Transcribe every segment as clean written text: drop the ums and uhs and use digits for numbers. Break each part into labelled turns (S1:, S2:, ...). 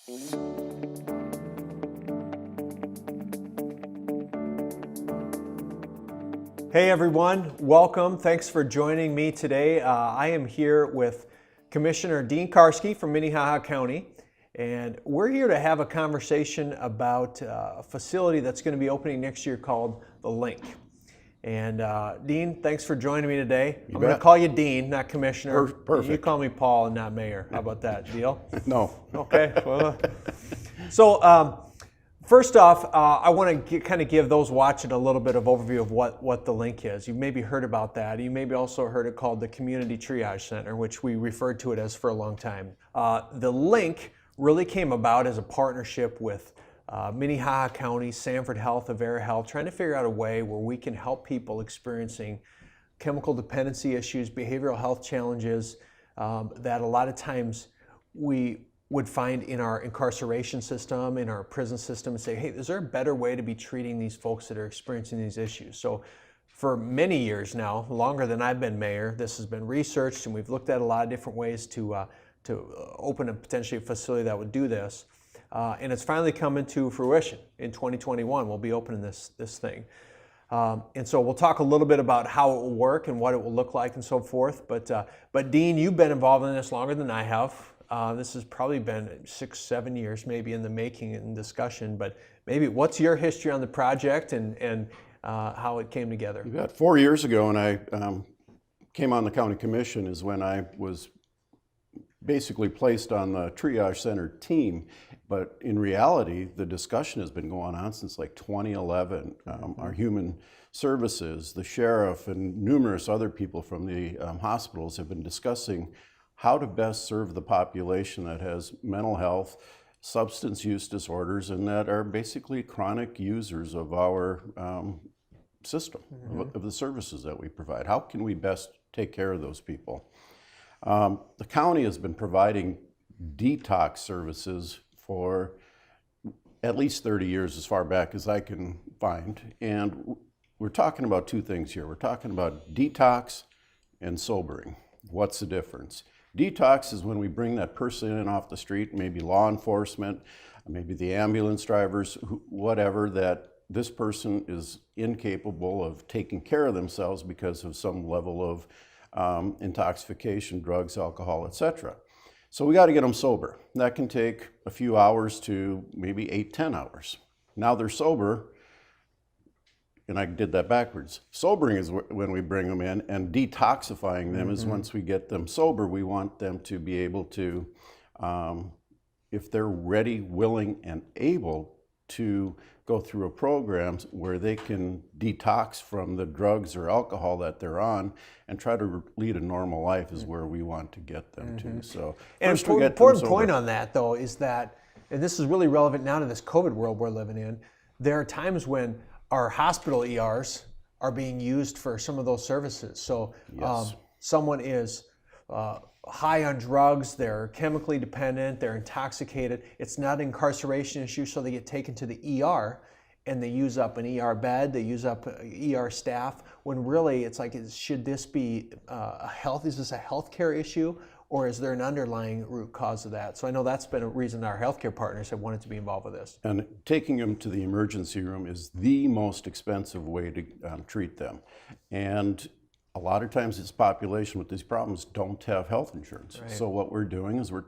S1: Hey everyone, welcome. Thanks for joining me today. I am here with Commissioner Dean Karski from Minnehaha County, and we're here to have a conversation about a facility that's going to be opening next year called The Link. And Dean, thanks for joining me today. I'm going to call you Dean, not Commissioner.
S2: Perfect.
S1: You call me Paul and not Mayor. How about that? Deal?
S2: No.
S1: Okay. Well, so first off, I want to kind of give those watching a little bit of overview of what The Link is. You maybe heard about that. You maybe also heard it called the Community Triage Center, which we referred to it as for a long time. The Link really came about as a partnership with Minnehaha County, Sanford Health, Avera Health, trying to figure out a way where we can help people experiencing chemical dependency issues, behavioral health challenges that a lot of times we would find in our incarceration system, in our prison system, and say, hey, is there a better way to be treating these folks that are experiencing these issues? So for many years now, longer than I've been mayor, this has been researched, and we've looked at a lot of different ways to open a potentially a facility that would do this. And it's finally coming to fruition. In 2021, we'll be opening this thing. And so we'll talk a little bit about how it will work and what it will look like and so forth. But Dean, you've been involved in this longer than I have. This has probably been 6-7 years maybe in the making and discussion, but maybe what's your history on the project and how it came together?
S2: About 4 years ago when I came on the county commission is when I was basically placed on the triage center team. But in reality, the discussion has been going on since like 2011. Our human services, the sheriff, and numerous other people from the hospitals have been discussing how to best serve the population that has mental health, substance use disorders, and that are basically chronic users of our system, of the services that we provide. How can we best take care of those people? The county has been providing detox services for at least 30 years, as far back as I can find. And we're talking about two things here. We're talking about detox and sobering. What's the difference? Detox is when we bring that person in off the street, maybe law enforcement, maybe the ambulance drivers, whatever, that this person is incapable of taking care of themselves because of some level of intoxication, drugs, alcohol, etc. So we got to get them sober. That can take a few hours to maybe 8-10 hours. Now they're sober, and I did that backwards. Sobering is when we bring them in, and detoxifying them is once we get them sober. We want them to be able to, if they're ready, willing, and able to go through a program where they can detox from the drugs or alcohol that they're on and try to lead a normal life is where we want to get them to. So,
S1: and an important point on that, though, is that, and this is really relevant now to this COVID world we're living in, there are times when our hospital ERs are being used for some of those services. So
S2: yes.
S1: Someone is high on drugs, they're chemically dependent, they're intoxicated. It's not an incarceration issue, so they get taken to the ER and they use up an ER bed, they use up ER staff, when really it's like, should this be is this a healthcare issue, or is there an underlying root cause of that? So I know that's been a reason our healthcare partners have wanted to be involved with this.
S2: And taking them to the emergency room is the most expensive way to treat them. And a lot of times this population with these problems don't have health insurance. Right. So what we're doing is we're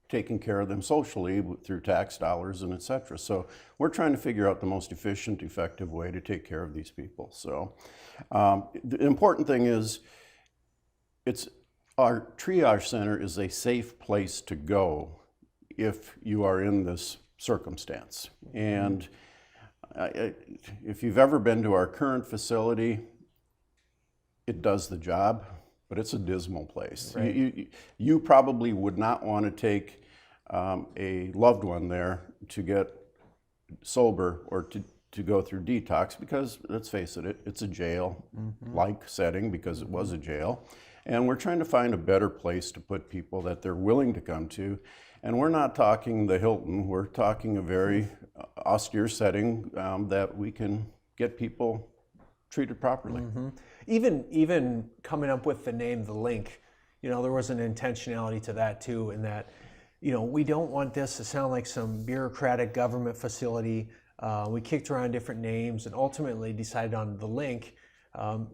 S2: taking care of them socially through tax dollars and et cetera. So we're trying to figure out the most efficient, effective way to take care of these people. So the important thing is our triage center is a safe place to go if you are in this circumstance. And if you've ever been to our current facility, it does the job, but it's a dismal place. Right. You probably would not want to take a loved one there to get sober or to go through detox, because let's face it, it's a jail-like setting, because it was a jail. And we're trying to find a better place to put people that they're willing to come to. And we're not talking the Hilton, we're talking a very austere setting that we can get people treated properly.
S1: Even coming up with the name The Link, there was an intentionality to that too, in that we don't want this to sound like some bureaucratic government facility. We kicked around different names and ultimately decided on the link,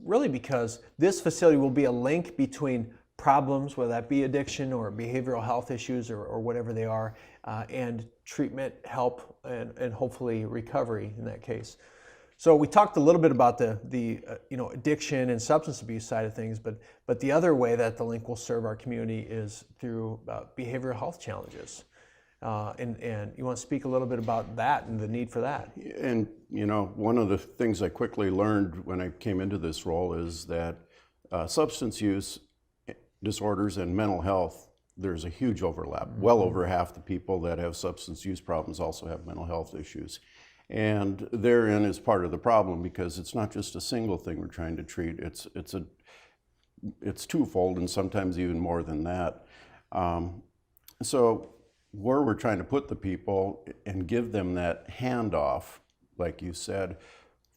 S1: really because this facility will be a link between problems, whether that be addiction or behavioral health issues or whatever they are, and treatment, help, and hopefully recovery in that case. So we talked a little bit about the addiction and substance abuse side of things, but the other way that the link will serve our community is through behavioral health challenges. And you want to speak a little bit about that and the need for that?
S2: And one of the things I quickly learned when I came into this role is that substance use disorders and mental health, there's a huge overlap. Well over half the people that have substance use problems also have mental health issues. And therein is part of the problem, because it's not just a single thing we're trying to treat. It's twofold, and sometimes even more than that. So where we're trying to put the people and give them that handoff, like you said,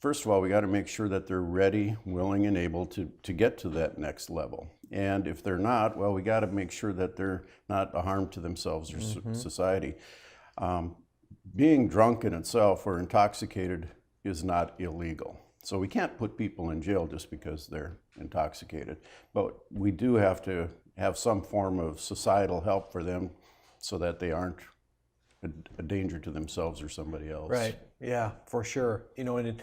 S2: first of all, we got to make sure that they're ready, willing, and able to get to that next level. And if they're not, well, we got to make sure that they're not a harm to themselves or society. Being drunk in itself or intoxicated is not illegal. So we can't put people in jail just because they're intoxicated. But we do have to have some form of societal help for them so that they aren't a danger to themselves or somebody else.
S1: Right, yeah, for sure. And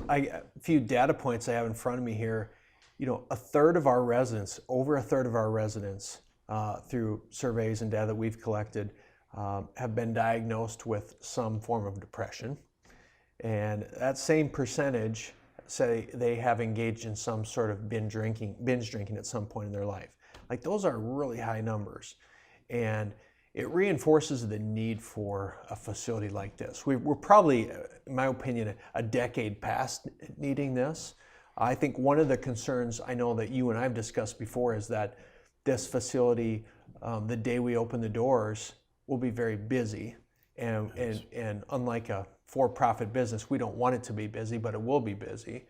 S1: a few data points I have in front of me here. A third of our residents, over a third of our residents, through surveys and data that we've collected, have been diagnosed with some form of depression. And that same percentage say they have engaged in some sort of binge drinking at some point in their life. Like, those are really high numbers. And it reinforces the need for a facility like this. We're probably, in my opinion, a decade past needing this. I think one of the concerns I know that you and I have discussed before is that this facility, the day we open the doors, will be very busy. And unlike a for-profit business, we don't want it to be busy, but it will be busy.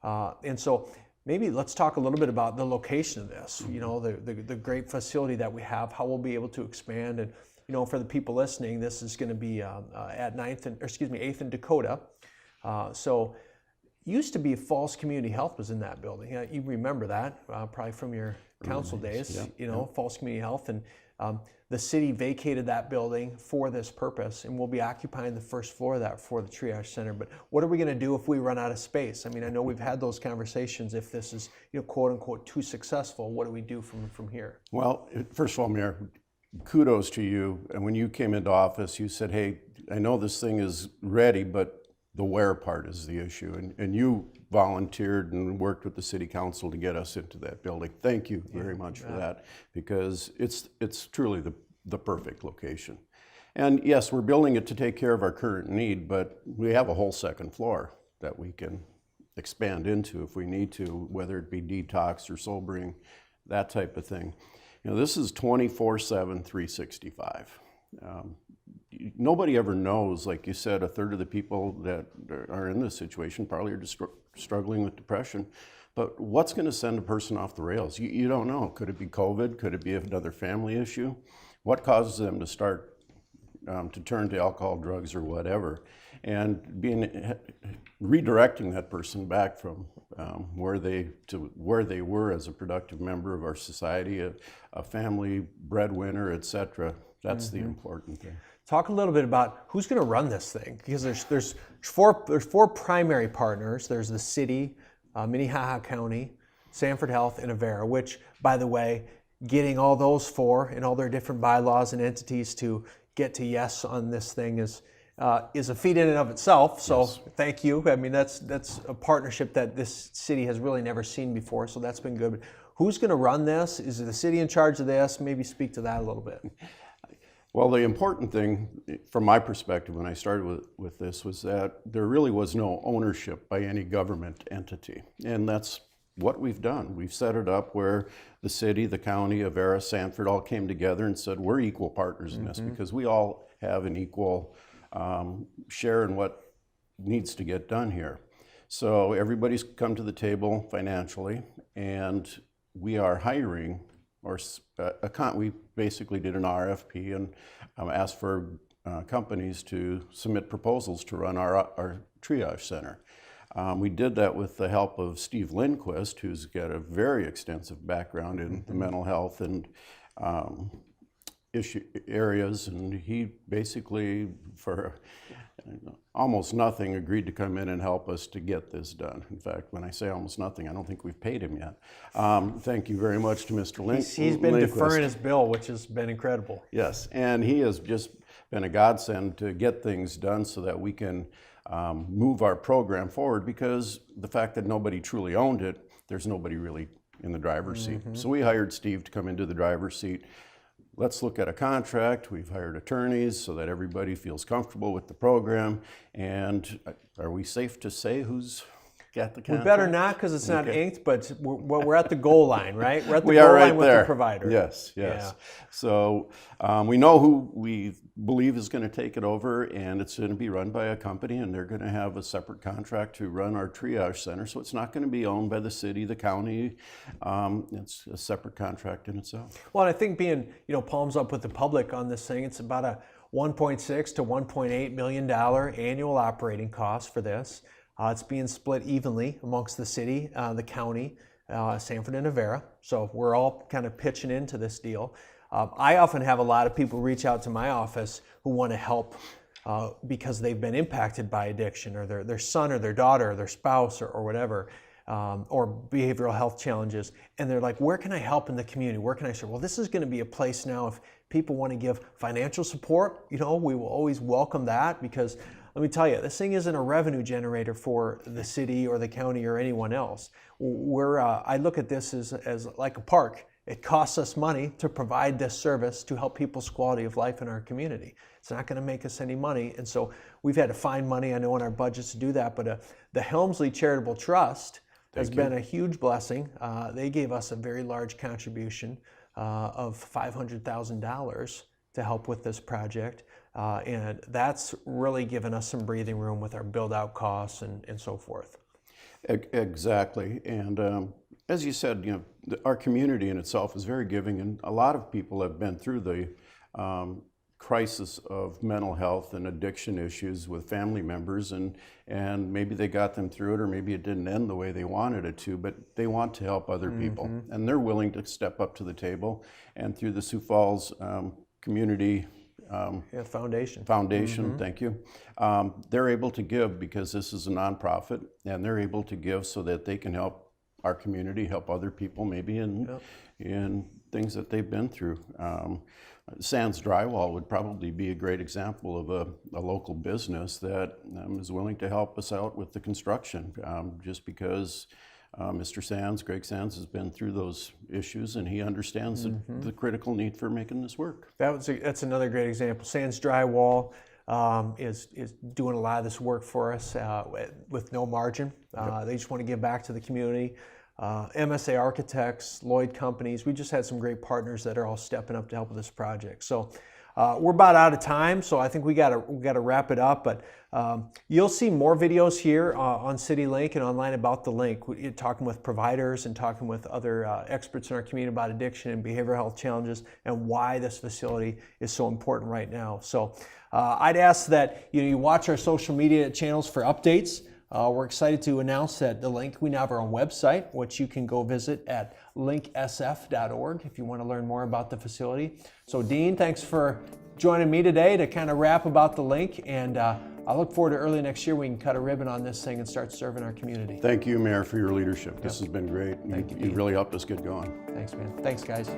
S1: And so maybe let's talk a little bit about the location of this, the great facility that we have, how we'll be able to expand. And, for the people listening, this is going to be at 8th and Dakota. So used to be Falls Community Health was in that building. You remember that probably from your council days, Falls Community Health. And the city vacated that building for this purpose, and we'll be occupying the first floor of that for the triage center. But what are we going to do if we run out of space? I mean, I know we've had those conversations. If this is, quote unquote, too successful, what do we do from here?
S2: Well, first of all, Mayor, kudos to you. And when you came into office, you said, hey, I know this thing is ready, but the where part is the issue. And you volunteered and worked with the city council to get us into that building. Thank you very much for that, because it's truly the perfect location. And yes, we're building it to take care of our current need, but we have a whole second floor that we can expand into if we need to, whether it be detox or sobering, that type of thing. This is 24/7, 365. Nobody ever knows, like you said, a third of the people that are in this situation probably are just struggling with depression. But what's going to send a person off the rails? You don't know. Could it be COVID? Could it be another family issue? What causes them to start to turn to alcohol, drugs, or whatever? And redirecting that person back from where they were as a productive member of our society, a family breadwinner, etc. That's the important thing.
S1: Talk a little bit about who's going to run this thing, because there's four primary partners. There's the city, Minnehaha County, Sanford Health, and Avera, which, by the way, getting all those four and all their different bylaws and entities to get to yes on this thing is a feat in and of itself. So Thank you. I mean, that's a partnership that this city has really never seen before. So that's been good. But who's going to run this? Is the city in charge of this? Maybe speak to that a little bit.
S2: Well, the important thing from my perspective when I started with this was that there really was no ownership by any government entity. And that's what we've done. We've set it up where the city, the county, Avera, Sanford all came together and said, we're equal partners in this, because we all have an equal share in what needs to get done here. So everybody's come to the table financially, and we are hiring we basically did an RFP and asked for companies to submit proposals to run our triage center. We did that with the help of Steve Lindquist, who's got a very extensive background in the mental health and issue areas, and he basically, for almost nothing, agreed to come in and help us to get this done. In fact, when I say almost nothing, I don't think we've paid him yet. Thank you very much to Mr. Lindquist.
S1: He's been deferring his bill, which has been incredible.
S2: Yes, and he has just been a godsend to get things done so that we can move our program forward, because the fact that nobody truly owned it, there's nobody really in the driver's seat. So we hired Steve to come into the driver's seat. Let's look at a contract. We've hired attorneys so that everybody feels comfortable with the program. And are we safe to say who's got the contract?
S1: We better not, because it's not inked, but we're at the goal line, right? We're at the
S2: We
S1: goal
S2: are right
S1: line with
S2: there.
S1: the provider.
S2: Yes.
S1: Yeah.
S2: So we know who we believe is going to take it over, and it's going to be run by a company, and they're going to have a separate contract to run our triage center. So it's not going to be owned by the city, the county. It's a separate contract in itself.
S1: Well, and I think being, palms up with the public on this thing, it's about a $1.6 to $1.8 million annual operating cost for this. It's being split evenly amongst the city, the county, Sanford and Navarra. So we're all kind of pitching into this deal. I often have a lot of people reach out to my office who want to help because they've been impacted by addiction, or their son or their daughter or their spouse or whatever, or behavioral health challenges. And they're like, where can I help in the community? Where can I serve? Well, this is going to be a place now, if people want to give financial support, we will always welcome that, because let me tell you, this thing isn't a revenue generator for the city or the county or anyone else. I look at this as like a park. It costs us money to provide this service to help people's quality of life in our community. It's not going to make us any money, and so we've had to find money, I know, in our budgets to do that, but the Helmsley Charitable Trust has been a huge blessing. They gave us a very large contribution of $500,000 to help with this project. And that's really given us some breathing room with our build-out costs and so forth.
S2: Exactly. And as you said, our community in itself is very giving, and a lot of people have been through the crisis of mental health and addiction issues with family members, and maybe they got them through it, or maybe it didn't end the way they wanted it to, but they want to help other people, and they're willing to step up to the table. And through the Sioux Falls Community
S1: Foundation.
S2: Thank you. They're able to give because this is a nonprofit, and they're able to give so that they can help our community, help other people maybe in things that they've been through. Sands Drywall would probably be a great example of a local business that is willing to help us out with the construction, just because Mr. Sands, Greg Sands, has been through those issues, and he understands the critical need for making this work.
S1: That's another great example. Sands Drywall is doing a lot of this work for us with no margin. They just want to give back to the community. MSA Architects, Lloyd Companies, we just had some great partners that are all stepping up to help with this project. So we're about out of time, so I think we got to wrap it up. But you'll see more videos here on CityLink and online about the link. We're talking with providers and talking with other experts in our community about addiction and behavioral health challenges and why this facility is so important right now. So I'd ask that you watch our social media channels for updates. We're excited to announce that we now have our own website, which you can go visit at linksf.org if you want to learn more about the facility. So Dean, thanks for joining me today to kind of rap about the link, and I look forward to early next year we can cut a ribbon on this thing and start serving our community.
S2: Thank you, Mayor, for your leadership. This has been great.
S1: Thank you,
S2: You really helped us get going.
S1: Thanks, man. Thanks, guys.